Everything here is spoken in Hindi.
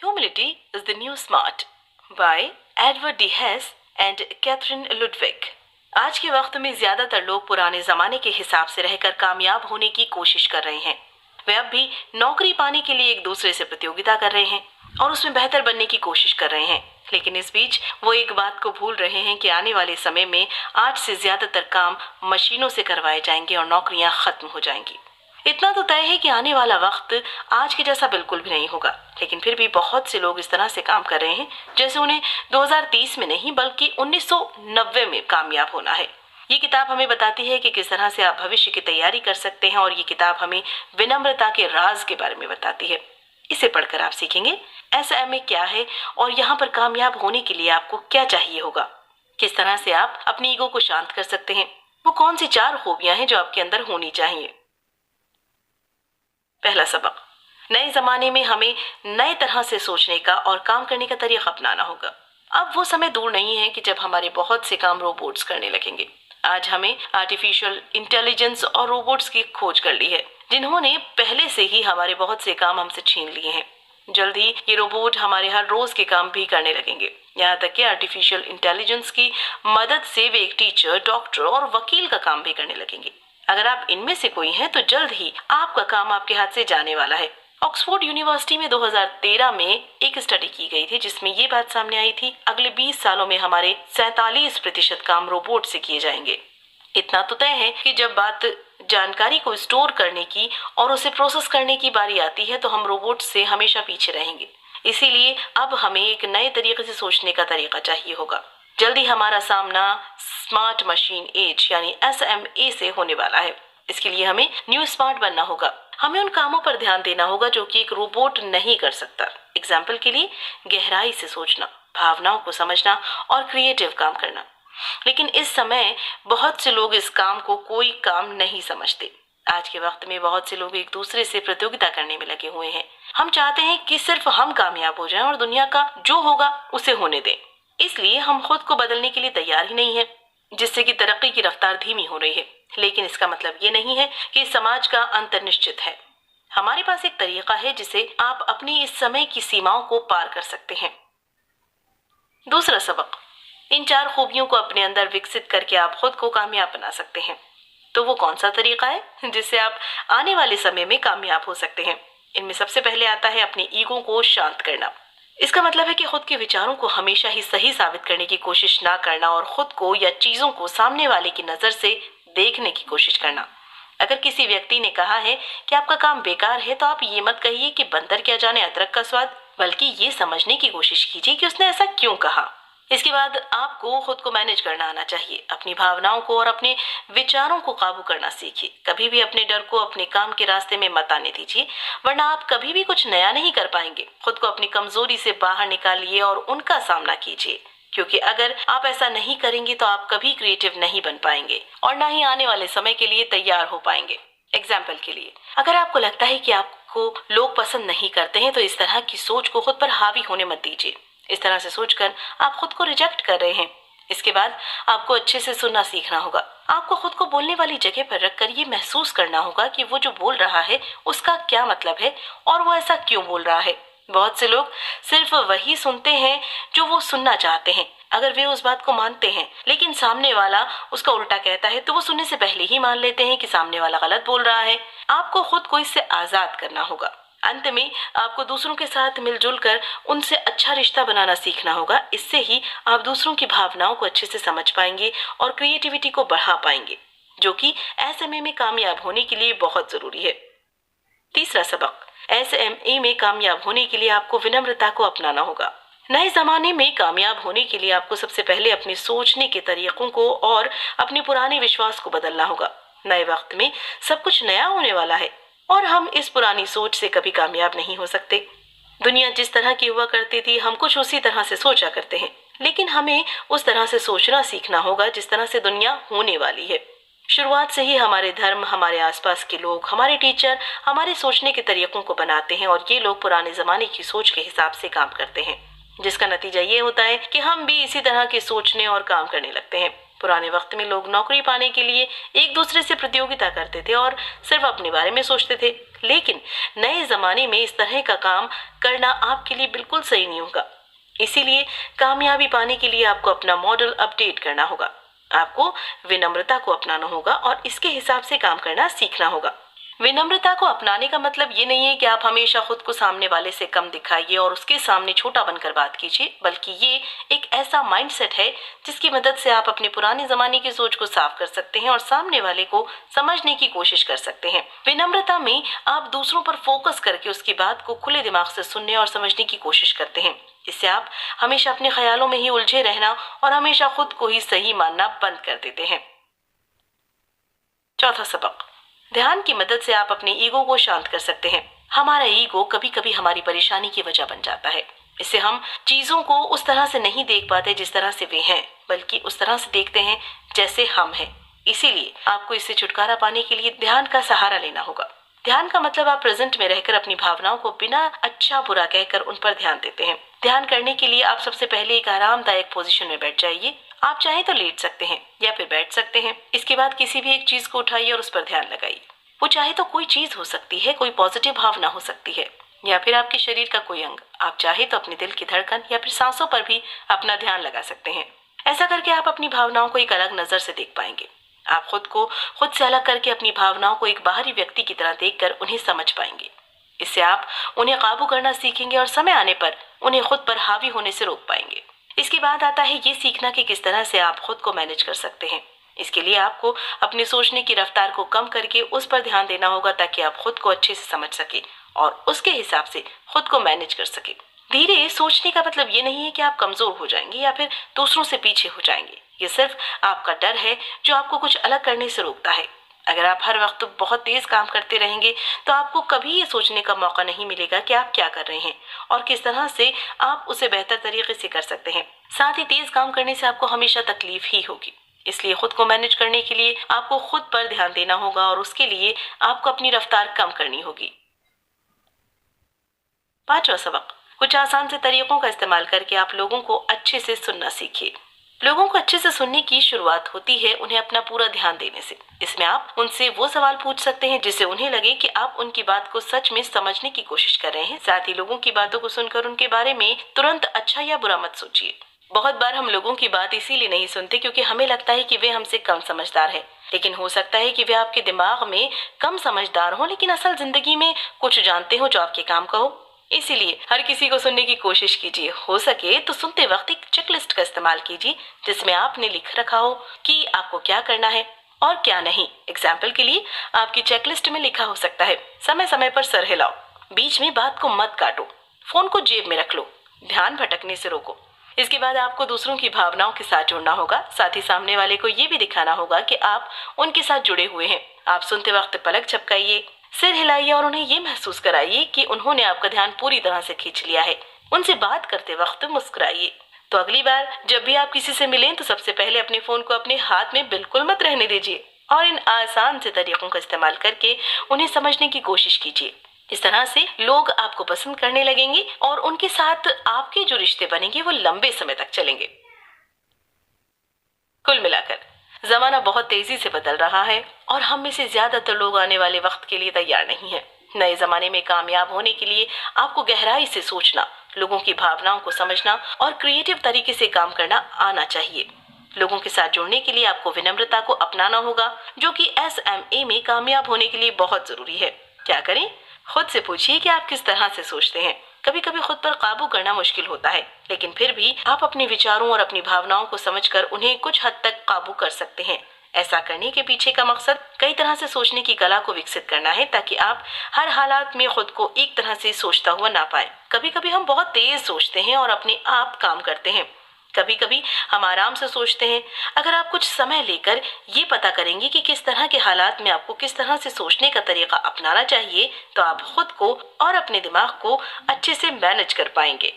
Humility is the New Smart by Edward D. Hess and Catherine Ludwig। आज के वक्त में ज्यादातर लोग पुराने जमाने के हिसाब से रहकर कामयाब होने की कोशिश कर रहे हैं। वे अब भी नौकरी पाने के लिए एक दूसरे से प्रतियोगिता कर रहे हैं और उसमें बेहतर बनने की कोशिश कर रहे हैं। लेकिन इस बीच वो एक बात को भूल रहे हैं कि आने वाले समय में आज से ज्यादातर काम मशीनों से करवाए जाएंगे और नौकरियां खत्म हो जाएंगी। इतना तो तय है कि आने वाला वक्त आज के जैसा बिल्कुल भी नहीं होगा, लेकिन फिर भी बहुत से लोग इस तरह से काम कर रहे हैं जैसे उन्हें 2030 में नहीं बल्कि 1990 में कामयाब होना है। ये किताब हमें बताती है कि किस तरह से आप भविष्य की तैयारी कर सकते हैं और ये किताब हमें विनम्रता के राज के बारे में बताती है। इसे पढ़कर आप सीखेंगे SMA क्या है और यहाँ पर कामयाब होने के लिए आपको क्या चाहिए होगा। किस तरह से आप अपनी ईगो को शांत कर सकते हैं। वो कौन सी 4 खूबियां हैं जो आपके अंदर होनी चाहिए। पहला सबक, नए जमाने में हमें नए तरह से सोचने का और काम करने का तरीका अपनाना होगा। अब वो समय दूर नहीं है कि जब हमारे बहुत से काम रोबोट्स करने लगेंगे। आज हमें आर्टिफिशियल इंटेलिजेंस और रोबोट्स की खोज कर ली है, जिन्होंने पहले से ही हमारे बहुत से काम हमसे छीन लिए हैं। जल्द ही ये रोबोट हमारे हर रोज के काम भी करने लगेंगे। यहाँ तक कि आर्टिफिशियल इंटेलिजेंस की मदद से वे एक टीचर, डॉक्टर और वकील का काम भी करने लगेंगे। अगर आप इनमें से कोई हैं तो जल्द ही आपका काम आपके हाथ से जाने वाला है। ऑक्सफोर्ड यूनिवर्सिटी में 2013 में एक स्टडी की गई थी जिसमें ये बात सामने आई थी, अगले 20 सालों में हमारे 47% काम रोबोट से किए जाएंगे। इतना तो तय है कि जब बात जानकारी को स्टोर करने की और उसे प्रोसेस करने की बारी आती है तो हम रोबोट से हमेशा पीछे रहेंगे। इसीलिए अब हमें एक नए तरीके से सोचने का तरीका चाहिए होगा। जल्दी हमारा सामना स्मार्ट मशीन एज यानी SMA से होने वाला है। इसके लिए हमें न्यू स्मार्ट बनना होगा। हमें उन कामों पर ध्यान देना होगा जो कि एक रोबोट नहीं कर सकता। एग्जाम्पल के लिए गहराई से सोचना, भावनाओं को समझना और क्रिएटिव काम करना। लेकिन इस समय बहुत से लोग इस काम को कोई काम नहीं समझते। आज के वक्त में बहुत से लोग एक दूसरे से प्रतियोगिता करने में लगे हुए हैं। हम चाहते हैं कि सिर्फ हम कामयाब हो जाएं और दुनिया का जो होगा उसे होने दें। इसलिए हम खुद को बदलने के लिए तैयार ही नहीं है, जिससे कि तरक्की की रफ्तार धीमी हो रही है। लेकिन इसका मतलब ये नहीं है कि समाज का अंत निश्चित है। हमारे पास एक तरीका है जिसे आप अपनी इस समय की सीमाओं को पार कर सकते हैं। दूसरा सबक, इन 4 खूबियों को अपने अंदर विकसित करके आप खुद को कामयाब बना सकते हैं। तो वो कौन सा तरीका है जिससे आप आने वाले समय में कामयाब हो सकते हैं। इनमें सबसे पहले आता है अपनी ईगो को शांत करना। इसका मतलब है कि खुद के विचारों को हमेशा ही सही साबित करने की कोशिश ना करना और खुद को या चीजों को सामने वाले की नजर से देखने की कोशिश करना। अगर किसी व्यक्ति ने कहा है कि आपका काम बेकार है तो आप ये मत कहिए कि बंदर क्या जाने अदरक का स्वाद, बल्कि ये समझने की कोशिश कीजिए कि उसने ऐसा क्यों कहा। इसके बाद आपको खुद को मैनेज करना आना चाहिए। अपनी भावनाओं को और अपने विचारों को काबू करना सीखिए। कभी भी अपने डर को अपने काम के रास्ते में मत आने दीजिए, वरना आप कभी भी कुछ नया नहीं कर पाएंगे। खुद को अपनी कमजोरी से बाहर निकालिए और उनका सामना कीजिए, क्योंकि अगर आप ऐसा नहीं करेंगे तो आप कभी क्रिएटिव नहीं बन पाएंगे और ना ही आने वाले समय के लिए तैयार हो पाएंगे। एग्जाम्पल के लिए, अगर आपको लगता है कि आपको लोग पसंद नहीं करते हैं तो इस तरह की सोच को खुद पर हावी होने मत दीजिए। इस तरह से सोचकर आप खुद को रिजेक्ट कर रहे हैं। इसके बाद आपको अच्छे से सुनना सीखना होगा। आपको खुद को बोलने वाली जगह पर रखकर ये महसूस करना होगा कि वो जो बोल रहा है उसका क्या मतलब है और वो ऐसा क्यों बोल रहा है। बहुत से लोग सिर्फ वही सुनते हैं जो वो सुनना चाहते हैं। अगर वे उस बात को मानते हैं लेकिन सामने वाला उसका उल्टा कहता है तो वो सुनने से पहले ही मान लेते हैं कि सामने वाला गलत बोल रहा है। आपको खुद को इससे आजाद करना होगा। अंत में आपको दूसरों के साथ मिलजुल कर उनसे अच्छा रिश्ता बनाना सीखना होगा। इससे ही आप दूसरों की भावनाओं को अच्छे से समझ पाएंगे और क्रिएटिविटी को बढ़ा पाएंगे, जो कि SMA में कामयाब होने के लिए बहुत जरूरी है। तीसरा सबक, SMA में कामयाब होने के लिए आपको विनम्रता को अपनाना होगा। नए जमाने में कामयाब होने के लिए आपको सबसे पहले अपने सोचने के तरीकों को और अपने पुराने विश्वास को बदलना होगा। नए वक्त में सब कुछ नया होने वाला है और हम इस पुरानी सोच से कभी कामयाब नहीं हो सकते। दुनिया जिस तरह की हुआ करती थी हम कुछ उसी तरह से सोचा करते हैं, लेकिन हमें उस तरह से सोचना सीखना होगा जिस तरह से दुनिया होने वाली है। शुरुआत से ही हमारे धर्म, हमारे आसपास के लोग, हमारे टीचर हमारे सोचने के तरीकों को बनाते हैं और ये लोग पुराने जमाने की सोच के हिसाब से काम करते हैं, जिसका नतीजा ये होता है कि हम भी इसी तरह के सोचने और काम करने लगते हैं। पुराने वक्त में लोग नौकरी पाने के लिए एक दूसरे से प्रतियोगिता करते थे और सिर्फ अपने बारे में सोचते थे, लेकिन नए जमाने में इस तरह का काम करना आपके लिए बिल्कुल सही नहीं होगा। इसीलिए कामयाबी पाने के लिए आपको अपना मॉडल अपडेट करना होगा। आपको विनम्रता को अपनाना होगा और इसके हिसाब से काम करना सीखना होगा। विनम्रता को अपनाने का मतलब ये नहीं है कि आप हमेशा खुद को सामने वाले से कम दिखाइए और उसके सामने छोटा बनकर बात कीजिए, बल्कि ये एक ऐसा माइंडसेट है जिसकी मदद से आप अपने पुराने जमाने की सोच को साफ कर सकते हैं और सामने वाले को समझने की कोशिश कर सकते हैं। विनम्रता में आप दूसरों पर फोकस करके उसकी बात को खुले दिमाग से सुनने और समझने की कोशिश करते हैं। इससे आप हमेशा अपने ख्यालों में ही उलझे रहना और हमेशा खुद को ही सही मानना बंद कर देते हैं। चौथा सबक, ध्यान की मदद से आप अपने ईगो को शांत कर सकते हैं। हमारा ईगो कभी कभी हमारी परेशानी की वजह बन जाता है। इससे हम चीजों को उस तरह से नहीं देख पाते जिस तरह से वे हैं, बल्कि उस तरह से देखते हैं जैसे हम हैं। इसीलिए आपको इससे छुटकारा पाने के लिए ध्यान का सहारा लेना होगा। ध्यान का मतलब आप प्रेजेंट में रहकर अपनी भावनाओं को बिना अच्छा बुरा कहकर उन पर ध्यान देते हैं। ध्यान करने के लिए आप सबसे पहले एक आरामदायक पोजीशन में बैठ जाइए। आप चाहें तो लेट सकते हैं या फिर बैठ सकते हैं। इसके बाद किसी भी एक चीज को उठाइए और उस पर ध्यान लगाइए। वो चाहे तो कोई चीज हो सकती है, कोई पॉजिटिव भावना हो सकती है, या फिर आपके शरीर का कोई अंग। आप चाहे तो अपने दिल की धड़कन या फिर सांसों पर भी अपना ध्यान लगा सकते हैं। ऐसा करके आप अपनी भावनाओं को एक अलग नजर से देख पाएंगे। आप खुद को खुद से अलग करके अपनी भावनाओं को एक बाहरी व्यक्ति की तरह देखकर उन्हें समझ पाएंगे। इससे आप उन्हें काबू करना सीखेंगे और समय आने पर उन्हें खुद पर हावी होने से रोक पाएंगे। इसके बाद आता है ये सीखना कि किस तरह से आप खुद को मैनेज कर सकते हैं। इसके लिए आपको अपने सोचने की रफ्तार को कम करके उस पर ध्यान देना होगा, ताकि आप खुद को अच्छे से समझ सके और उसके हिसाब से खुद को मैनेज कर सके। धीरे सोचने का मतलब ये नहीं है कि आप कमजोर हो जाएंगे या फिर दूसरों से पीछे हो जाएंगे। ये सिर्फ आपका डर है जो आपको कुछ अलग करने से रोकता है। अगर आप हर वक्त बहुत तेज काम करते रहेंगे तो आपको कभी ये सोचने का मौका नहीं मिलेगा कि आप क्या कर रहे हैं और किस तरह से आप उसे बेहतर तरीके से कर सकते हैं। साथ ही तेज काम करने से आपको हमेशा तकलीफ ही होगी। इसलिए खुद को मैनेज करने के लिए आपको खुद पर ध्यान देना होगा और उसके लिए आपको अपनी रफ्तार कम करनी होगी। पांचवा सबक, कुछ आसान से तरीकों का इस्तेमाल करके आप लोगों को अच्छे से सुनना सीखिए। लोगों को अच्छे से सुनने की शुरुआत होती है उन्हें अपना पूरा ध्यान देने से। इसमें आप उनसे वो सवाल पूछ सकते हैं जिससे उन्हें लगे कि आप उनकी बात को सच में समझने की कोशिश कर रहे हैं। साथ ही लोगों की बातों को सुनकर उनके बारे में तुरंत अच्छा या बुरा मत सोचिए। बहुत बार हम लोगों की बात इसीलिए नहीं सुनते क्योंकि हमें लगता है कि वे हमसे कम समझदार है, लेकिन हो सकता है कि वे आपके दिमाग में कम समझदार हो लेकिन असल जिंदगी में कुछ जानते हो जो आपके काम का हो। इसीलिए हर किसी को सुनने की कोशिश कीजिए। हो सके तो सुनते वक्त एक चेकलिस्ट का इस्तेमाल कीजिए जिसमें आपने लिख रखा हो कि आपको क्या करना है और क्या नहीं। एग्जाम्पल के लिए आपकी चेकलिस्ट में लिखा हो सकता है, समय समय पर सर हिलाओ, बीच में बात को मत काटो, फोन को जेब में रख लो, ध्यान भटकने से रोको। इसके बाद आपको दूसरों की भावनाओं के साथ जुड़ना होगा। साथ ही सामने वाले को ये भी दिखाना होगा कि आप उनके साथ जुड़े हुए हैं। आप सुनते वक्त पलक झपकाइए, सिर हिलाइए और उन्हें ये महसूस कराइए कि उन्होंने आपका ध्यान पूरी तरह से खींच लिया है। उनसे बात करते वक्त मुस्कुराइए। तो अगली बार जब भी आप किसी से मिलें तो सबसे पहले अपने फोन को अपने हाथ में बिल्कुल मत रहने दीजिए और इन आसान से तरीकों का इस्तेमाल करके उन्हें समझने की कोशिश कीजिए। इस तरह से लोग आपको पसंद करने लगेंगे और उनके साथ आपके जो रिश्ते बनेंगे वो लंबे समय तक चलेंगे। कुल मिलाकर जमाना बहुत तेजी से बदल रहा है और हम में से ज्यादातर लोग आने वाले वक्त के लिए तैयार नहीं हैं। नए जमाने में कामयाब होने के लिए आपको गहराई से सोचना, लोगों की भावनाओं को समझना और क्रिएटिव तरीके से काम करना आना चाहिए। लोगों के साथ जुड़ने के लिए आपको विनम्रता को अपनाना होगा, जो कि SMA में कामयाब होने के लिए बहुत जरूरी है। क्या करें? खुद से पूछिए कि आप किस तरह से सोचते हैं। कभी कभी खुद पर काबू करना मुश्किल होता है, लेकिन फिर भी आप अपने विचारों और अपनी भावनाओं को समझकर उन्हें कुछ हद तक काबू कर सकते हैं। ऐसा करने के पीछे का मकसद कई तरह से सोचने की कला को विकसित करना है, ताकि आप हर हालात में खुद को एक तरह से सोचता हुआ ना पाए। कभी कभी हम बहुत तेज सोचते हैं और अपने आप काम करते हैं, कभी कभी हम आराम से सोचते हैं। अगर आप कुछ समय लेकर ये पता करेंगे कि किस तरह के हालात में आपको किस तरह से सोचने का तरीका अपनाना चाहिए, तो आप खुद को और अपने दिमाग को अच्छे से मैनेज कर पाएंगे।